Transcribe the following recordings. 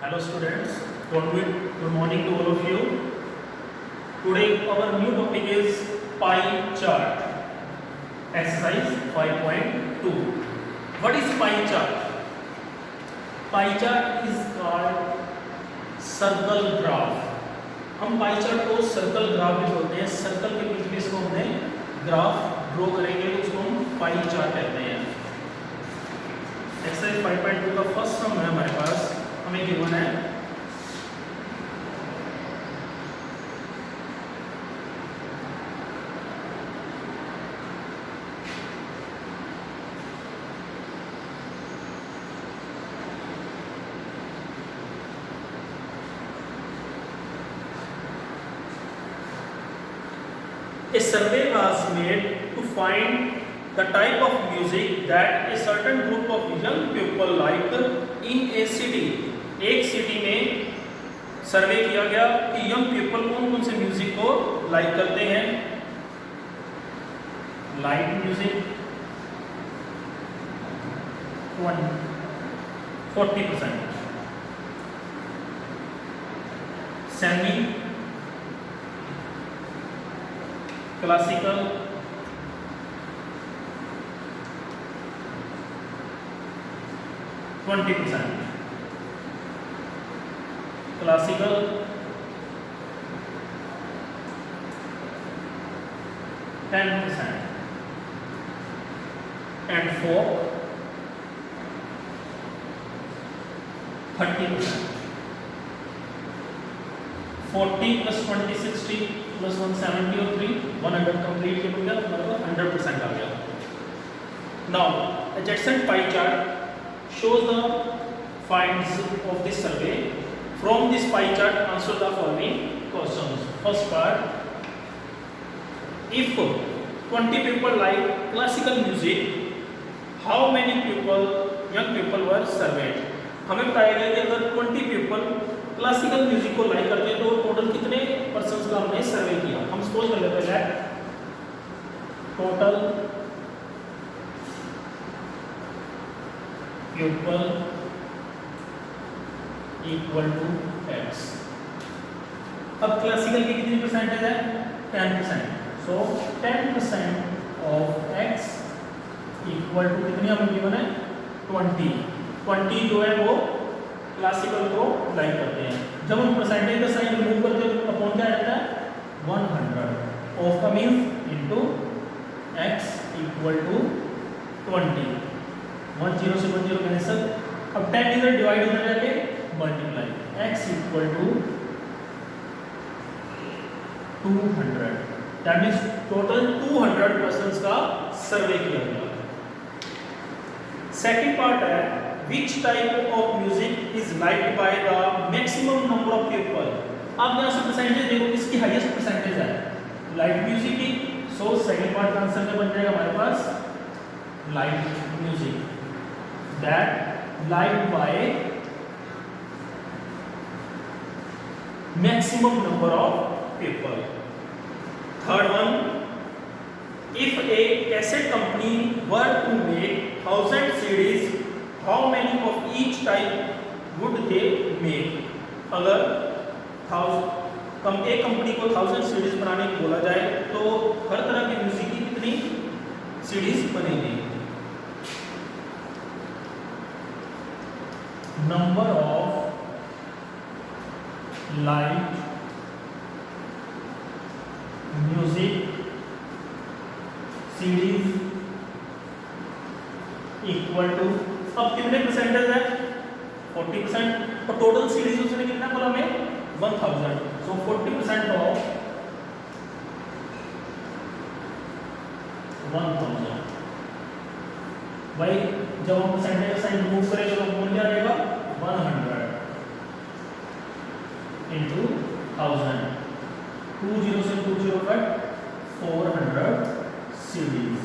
Hello students, good morning to all of you. Today our new topic is pie chart. Exercise 5.2. What is pie chart? Pie chart is called circle graph. हम pie chart को circle graph भी बोलते हैं. Circle के बीच में इसको हमने graph draw करेंगे तो उसको हम पाई चार्ट कहते हैं. एक्सरसाइज 5.2 का फर्स्ट सम है हमारे पास. हमें गिवन है A survey was made to find the type of music that a certain group of young people like in a city. एक सिटी में सर्वे किया गया कि यंग पीपल कौन कौन से म्यूजिक को लाइक करते हैं. Light music 40%, semi classical 20%, classical 10% and folk 30%. 40 plus 20 60 plus 170 और 3 100 कंप्लीट हो गया, मतलब 100% आ गया. Now adjacent pie chart shows the finds of this survey. From this pie chart answer the following questions. First part, if 20 people like classical music, how many people young people were surveyed. हमें बताया गया कि अगर 20 people classical music को like करते हैं तो total कितने पर्सन्स का हमने सर्वे किया. हम सपोज कर लेते हैं total people equal to x. अब क्लासिकल की कितनी परसेंटेज है 10%. So 10% of x equal to कितनी हमें गिवन है 20 जो है वो क्लासिकल को लाइक करते हैं. जब हम परसेंटेज का साइन रिमूव करते हैं तो अपॉन क्या आ जाता है 100 ऑफ का means into x equal to 20. 10 से 10 कैंसिल. अब 10 इधर डिवाइड होने जाके multiply. x equal to 200. That means total 200 persons का सर्वे किया गया. सेकंड पार्ट है which type of music is liked by the maximum number of people. आप यहाँ से परसेंटेज देखो किसकी हाईएस्ट परसेंटेज है लाइट म्यूजिक की. सो सेकंड पार्ट का आंसर क्या बन जाएगा हमारे पास light music that liked by maximum number of people. Third one, if a cassette company were to make 1000 CDs, how many of each type would they make. अगर एक company को 1000 CDs बनाने को बोला जाए तो हर तरह की म्यूजिक की कितनी सीडीज बनेगी. Number of light music CDs equal to, अब कितने परसेंटेज है 40% और टोटल सीरीज उसने कितना बोला हमें 1000. सो 40% ऑफ 1000. भाई जब हम परसेंटेज साइन रिमूव करेंगे तो बोल क्या रहेगा 100 इनटू 1000. 20 से 20 कट 400 सीरीज.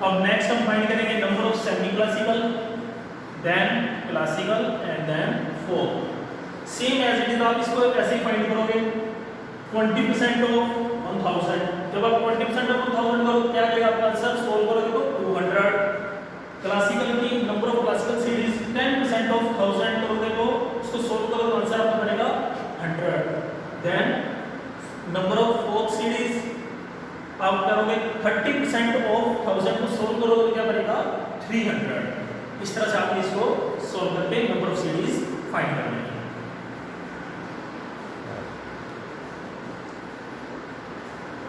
अब नेक्स्ट हम फाइंड करेंगे number of semi classical, then classical and then folk. Same as it is आप इसको ऐसे ही फाइंड करोगे 20% ऑफ 1000. जब आप 20% ऑफ 1000 करो क्या आएगा आपका आंसर. सोल्व करोगे तो 200. क्लासिकल की number of classical series 10% of 1000 करोगे सोल्व करो तो आंसर आपका बनेगा 100। Then number of fourth series आप करोगे 30% ऑफ 1000 को सोल्व करो तो क्या बनेगा 300। इस तरह से आप इसको सोल्व करके नंबर ऑफ सीरीज फाइंड कर लेंगे।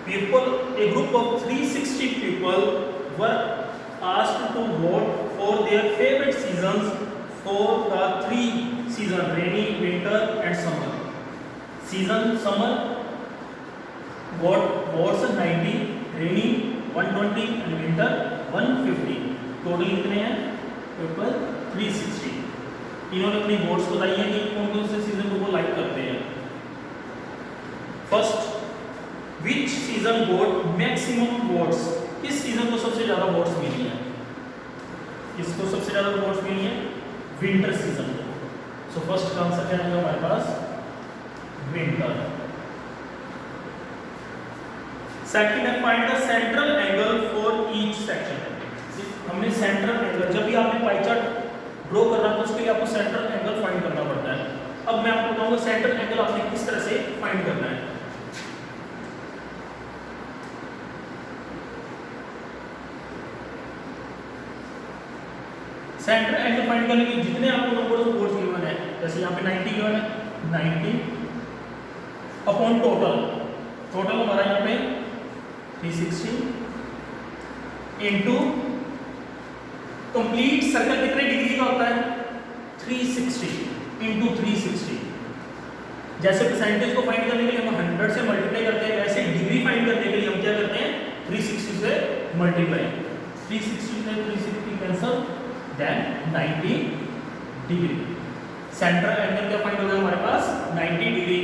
People, a group of 360 people were asked to vote for their favorite seasons for the 3 seasons: rainy, winter, and summer. Season summer votes 90, rainy 120, and winter 150. Total कितने हैं? Total 360। इन्होंने अपनी votes बताई हैं कि कौन कौन से सीजन को वो लाइक करते हैं। First, Which season got maximum votes? किस सीजन को सबसे ज्यादा वोट्स मिली है? किसको सबसे ज्यादा वोट्स मिली है? विंटर सीजन को। सो फर्स्ट का आंसर क्या आएगा हमारे पास? विंटर। सेकंड है find the central angle for each section. हमने सेंट्रल एंगल, जब भी आपने पाई चार्ट ड्रॉ करना है तो उसके लिए आपको सेंट्रल एंगल फाइंड करना पड़ता है। अब मैं आपको बताऊंगा सेंट्रल एंगल आपने किस तरह से फाइंड करना है। सेंटर एंगल फाइंड करने के जितने आपको नंबर ऑफ वोट्स गिवन है, जैसे यहाँ पे 90 गिवन है, 90 अपॉन टोटल हमारा यहाँ पे 360 इनटू कंप्लीट सर्कल कितने डिग्री का होता है? 360 इनटू 360। जैसे परसेंटेज को फाइंड करने के लिए हम 100 से मल्टीप्लाई करते हैं, वैसे डिग्री फाइंड करने के लिए हम क्या करते हैं? 360 से मल्टीप्लाई। 360 से 360 cancel, then 90 degree. Central angle क्या फाइंड होगा हमारे पास? 90 डिग्री।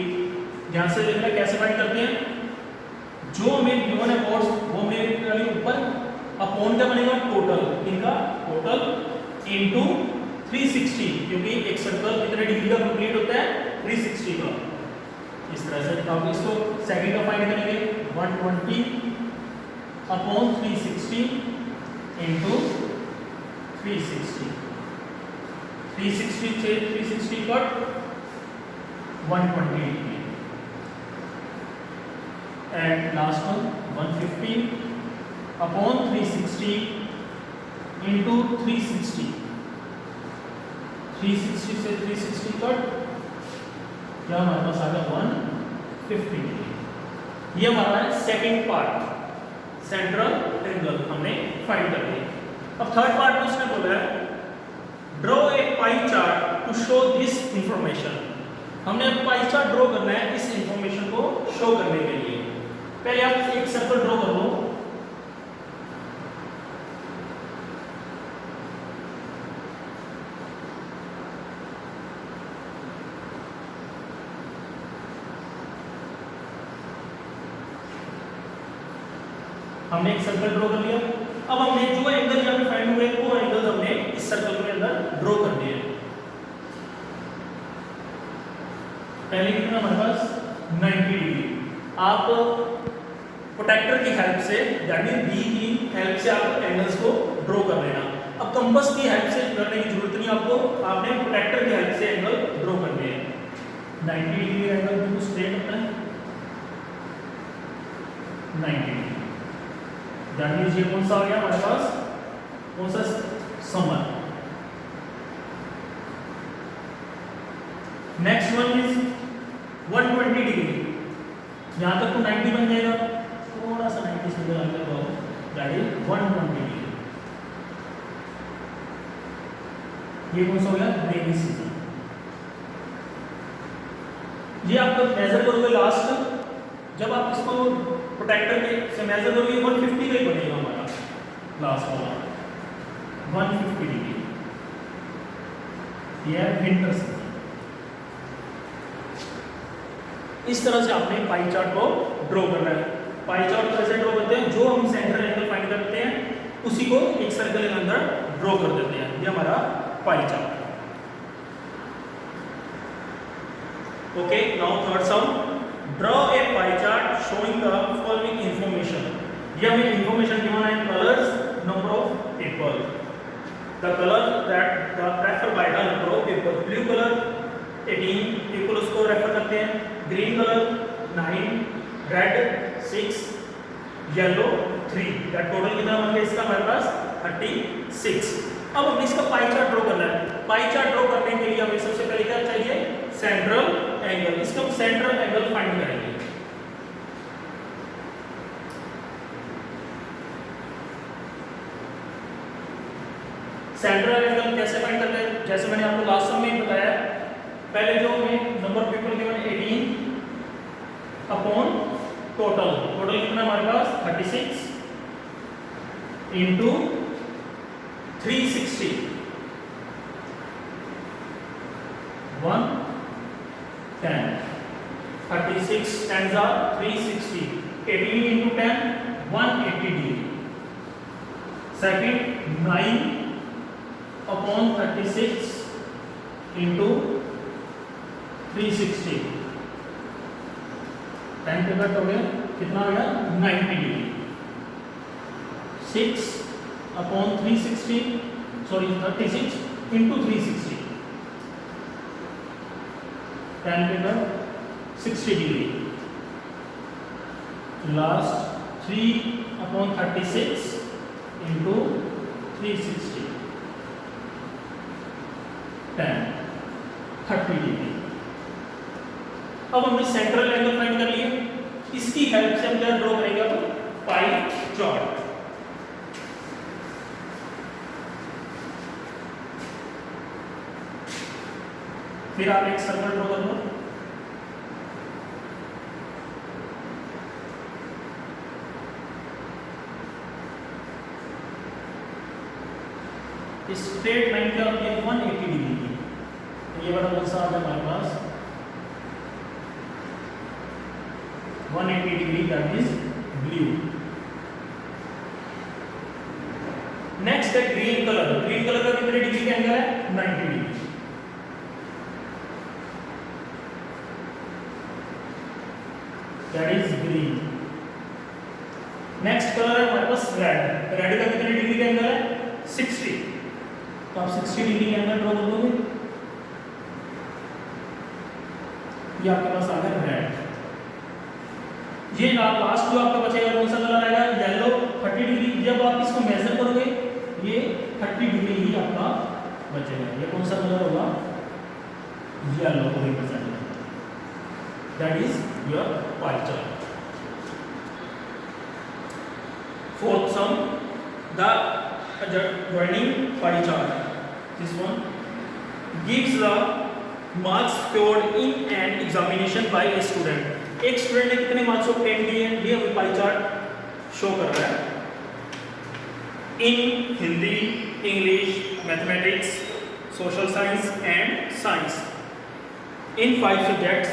ध्यान से देखना कैसे फाइंड करते हैं। जो हमें गिवन है वोट्स वो हमें ऊपर अपॉन क्या बनेगा? टोटल, इनका टोटल इनटू 360, क्योंकि एक सर्कल कितने डिग्री का कंप्लीट होता है? 360 का। इस तरह से आप इसको सेकंड का फाइंड करेंगे 120 अपॉन 360 इनटू 360 से 360 cut 120 degree. And last one 150 upon 360 into 360 से 360 कट क्या हमारे पास आ गया 150 डिग्री। ये हमारा है सेकंड पार्ट, सेंट्रल एंगल हमने फाइंड कर लिया। अब थर्ड पार्ट में उसने बोला है draw a pie chart to show this information. हमने अब पाई चार्ट ड्रॉ करना है इस इंफॉर्मेशन को शो करने के लिए। पहले आप एक सर्कल ड्रॉ कर लो। हमने एक सर्कल ड्रॉ कर लिया। अब हमने जो एंगल यहाँ पे फाइंड हुए वो एंगल हमने इस सर्कल के अंदर ड्रॉ कर दिए। पहले कितना हमारे पास 90 डिग्री। आप प्रोटेक्टर की हेल्प से यानी बी की हेल्प से आप एंगल्स को ड्रॉ कर लेना। अब कंपास की हेल्प से करने की जरूरत नहीं आपको, आपने प्रोटेक्टर की हेल्प से एंगल ड्रॉ करने हैं। 90 डिग्री एंगल बिल्कुल स्ट्रेट होता है 90 डिग्री। ध्यान दीजिए कौन सा आ गया हमारे पास? कौन सा? Summer. Next one is 120 degree. यहां तक तो 90 बन जाएगा, थोड़ा सा 90 से इधर आगे तो दैट इज 120 डिग्री। ये कौन सा हो गया? Rainy season. ये आपका मेजर करोगे लास्ट, जब आप इसको प्रोटेक्टर के से मेजर करोगे 150 का ही बनेगा हमारा लास्ट वाला 150 डिग्री। ये है विंटर सीजन। इस तरह से आपने पाई चार्ट को ड्रॉ करना है। पाई चार्ट कैसे ड्रॉ करते हैं? जो हम सेंटर एंगल फाइंड करते हैं उसी को एक सर्कल के अंदर ड्रॉ कर देते हैं। ये हमारा pie chart. Okay, now third some, draw a pie chart showing the following information. ये हमें इंफॉर्मेशन गिवन है, colours, number of people, the colour that the prefer by the number of people. Blue colour 18 equal उसको refer करते हैं, green colour 9, red 6, yellow 3, that total कितना बन गया इसका हमारे पास 36। अब हमें इसका पाई चार्ट ड्रॉ करना है। पाई चार्ट ड्रॉ करने के लिए हमें सबसे पहले क्या चाहिए, सेंट्रल एंगल। इसका हम सेंट्रल एंगल फाइंड करेंगे। सेंट्रल एंगल कैसे फाइंड करते हैं, जैसे मैंने आपको लास्ट समय में बताया, पहले जो हमें number of people given 18 upon total कितना हमारे पास 36 into 360 110 36 10s are 360 18 into 10 180 degree। Second 9 upon 36 into 360 10 पे कट हो गया, कितना आ गया 90 डिग्री। 6 अपॉन 36 इंटू 360 10 पे cut 60 degree. Last 3 upon 36 into 360 10 30 degree. अब हमने सेंट्रल एंगल फाइंड कर लिया, इसकी हेल्प से हम क्या ड्रॉ करेंगे, अब पाई चार्ट। फिर आप एक सर्कल ड्रॉ कर लो। स्ट्रेट लाइन क्या होती है 180 डिग्री की, तो ये वाला कौन सा आ गया हमारे पास 180 degree, that is blue. Next है ग्रीन कलर। ग्रीन कलर का कितने डिग्री का एंगल है 90 degree. That is green. Next colour है हमारे पास रेड। रेड का कितने डिग्री का एंगल है 60, तो आप 60 डिग्री का एंगल ड्रॉ कर दोगे, ये आपके पास आ गया रेड। ये लास्ट जो आपका बचेगा कौन सा कलर आएगा येलो 30 डिग्री। जब आप इसको मेजर करोगे ये 30 डिग्री ही आपका बचेगा। ये कौन सा कलर होगा येलो को represent, that is your pie chart. Fourth some, the joining pie chart, this one gives the marks scored in an examination by a student। एक स्टूडेंट ने कितने मार्क्स ऑब्टेन किए हैं ये हमें पाई चार्ट शो कर रहा है। In Hindi, English, mathematics, social science and science, in 5 subjects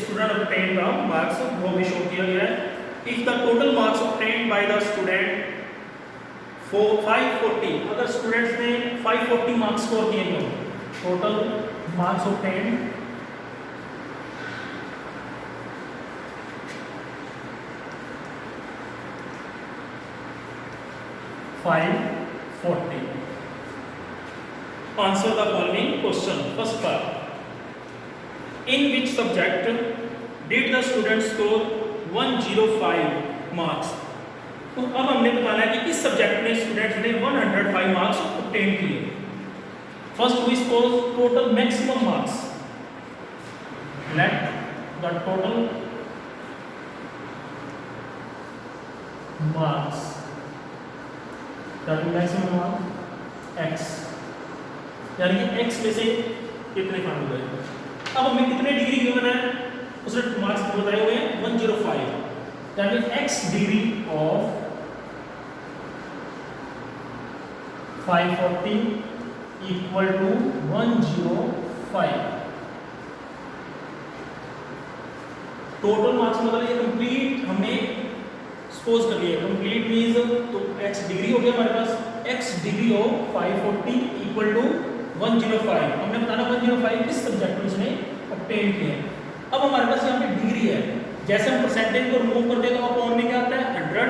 student obtain the marks, वो भी शो किया गया है। If the total marks obtain by the student 540, अगर स्टूडेंट्स ने 540 मार्क्स स्कोर किए हैं, total marks obtain 540। Answer the following question. First part, in which subject did the student score 105 marks? तो अब हमने बताना है कि इस सब्जेक्ट में स्टूडेंट्स ने 105 मार्क्स ऑब्टेन किए। First who scores total maximum marks, let the total marks, that maximum marks x, यानी कि x में से कितने फाइंड हुए। अब हमें कितने डिग्री गिवन है, उसने मार्क्स बताए हुए हैं 105, यानी x degree of 540 equal to 105। Total marks मतलब ये कंप्लीट हमने सपोज कर लिया। कंप्लीट मींस तो x डिग्री हो गया हमारे पास, x degree of 540 equal to 105। हमने बताना 105 किस सब्जेक्ट में इसने ऑब्टेन किए हैं। अब हमारे पास यहाँ पे डिग्री है, जैसे हम परसेंटेज को रिमूव करते हैं तो अपॉन में क्या आता है 100।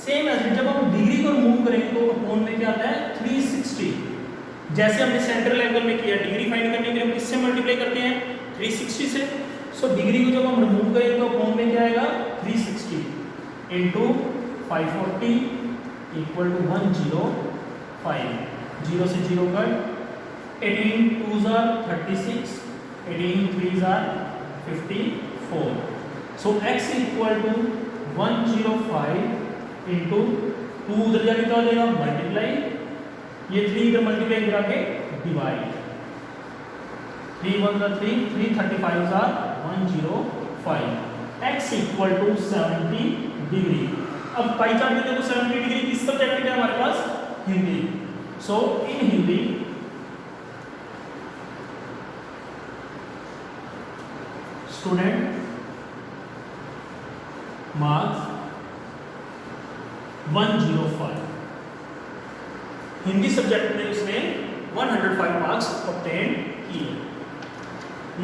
सेम एज जब हम डिग्री को रिमूव करेंगे तो अपॉन में क्या आता है 360। जैसे हमने सेंट्रल एंगल में किया, डिग्री फाइंड करने के लिए हमने किससे मल्टीप्लाई करते हैं 360 से। सो डिग्री को जब हम रिमूव करेंगे तो फॉर्म में क्या आएगा 360 इंटू 540 इक्वल टू 105, 0 से 0 cut, 18 2s are 36, 18 3s are 54। So x equal to 105 into 2 उधर जाके क्या हो जाएगा मल्टीप्लाई, ये 3 इधर मल्टीप्लाई करा के divide, 3 1 3, 3 35 are 105, x equal to 70 degree. अब पाई चार्ट में देखो 70 डिग्री किस सब्जेक्ट में है हमारे पास Hindi. So in Hindi student marks 105, Hindi subject में उसने 105 मार्क्स ऑब्टेन किए।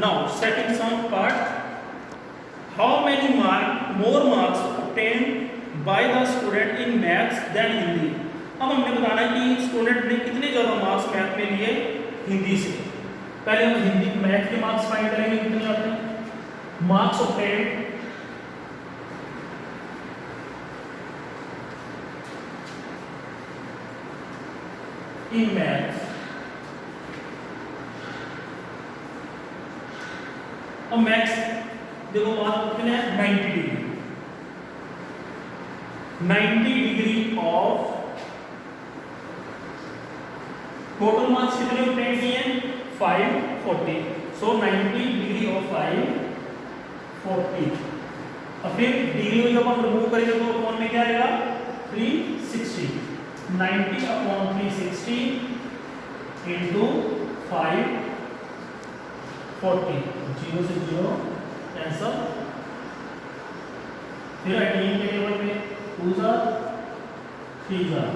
Now second sum part, how many more marks obtain by the student in maths then Hindi. अब हमने बताना है कि स्टूडेंट ने कितने ज़्यादा मार्क्स मैथ में लिए हिंदी से। पहले हम हिंदी मैथ के मार्क्स फाइंड करेंगे, कितने आते हैं मार्क्स ऑब्टेन इन मैथ्स। अब मैथ्स देखो मार्क्स कितने हैं 90 degree, 90 degree of total marks कितने ऑब्टेन किए हैं 540। सो 90 डिग्री ऑफ 540। अब फिर डिग्री को जब हम रिमूव करेंगे तो कौन में क्या आएगा 360, 90 अपॉन 360 इंटू 540, 0 से 0 कैंसल, फिर 18 के टेबल में 2s are 3s are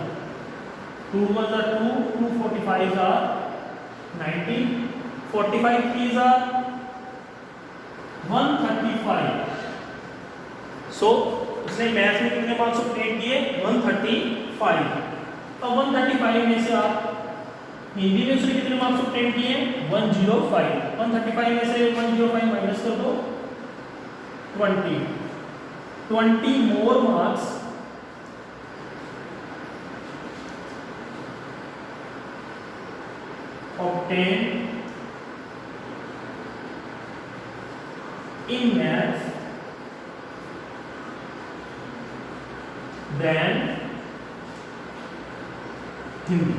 2 1s are 2, 2 45s are 90, 45 3s are 135। सो उसने मैथ में कितने मार्क्स ऑब्टेन किए 135। अब 135 में से आप हिंदी में उसने कितने मार्क्स ऑब्टेन किए 105, 135 में से 105 माइनस कर दो 20 more marks obtain in maths then Hindi.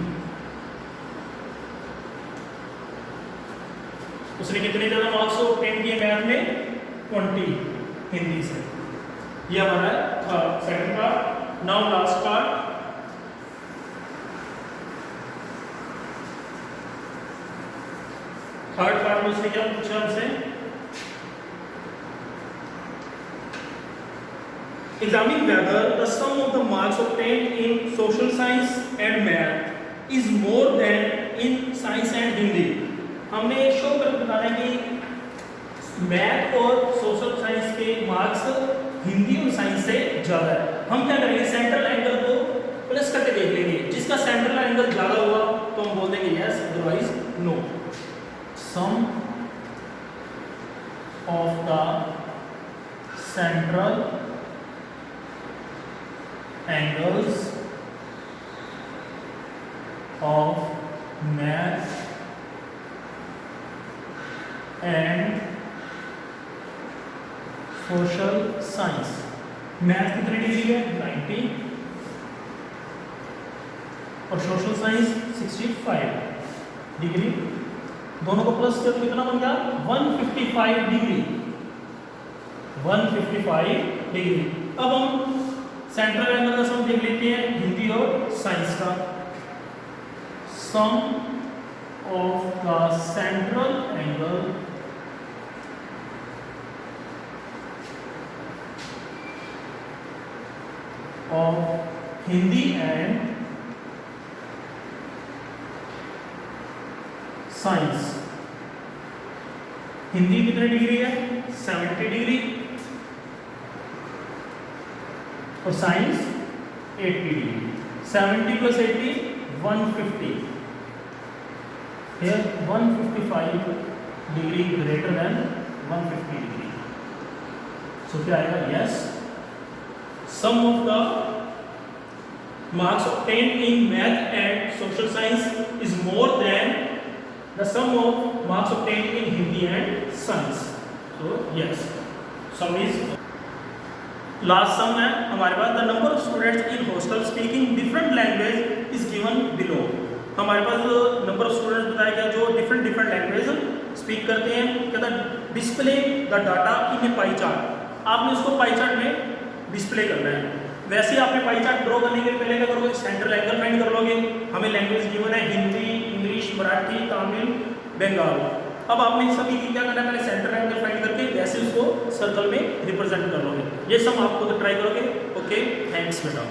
उसने कितने ज्यादा मार्क्स ऑब्टेन किए मैथ में 20 हिंदी से। ये हमारा second part. Now last part, third part में उसने क्या पूछा हमसे, examine whether the sum of the marks obtained in social science and math is more than in science and Hindi। हमने शो करके बताना है कि मैथ और सोशल साइंस के मार्क्स हिंदी और साइंस से ज़्यादा है। हम क्या करेंगे सेंट्रल एंगल को प्लस करके देख लेंगे, जिसका सेंट्रल एंगल ज़्यादा हुआ तो हम बोल देंगे yes, otherwise no. Sum of the central angles of math and social science। Math कितनी डिग्री है 90 और सोशल साइंस 65 डिग्री, दोनों को प्लस कर कितना बन गया 155 डिग्री, 155 डिग्री। अब हम सेंट्रल एंगल का सम देख लेते हैं हिंदी और साइंस का। Sum of the central angle of Hindi and science. Hindi कितने डिग्री है 70 डिग्री और science 80 degree. 70 plus 80 150, here 155 degree greater than 150 degree. So क्या आएगा? Yes, sum of the marks obtained in math and social science is more than the sum of marks obtained in Hindi and science. So yes, sum is last sum है हमारे पास। The number of students in hostel speaking different language is given below। हमारे पास number of students बताया गया जो different language speak करते हैं। कहता है display the data in A pie chart. आपने उसको पाई चार्ट में डिस्प्ले करना है। वैसे आपने पाई चार्ट ड्रॉ करने के लिए पहले क्या करोगे? सेंट्रल एंगल फाइंड कर लोगे। हमें लैंग्वेज गिवन है हिंदी, इंग्लिश, मराठी, तमिल, बंगाल। अब आपने सभी की क्या करना है? पहले सेंट्रल एंगल फाइंड करके वैसे उसको सर्कल में रिप्रेजेंट कर लोगे। ये सब आप खुद ट्राई करोगे। ओके, थैंक्स बेटा।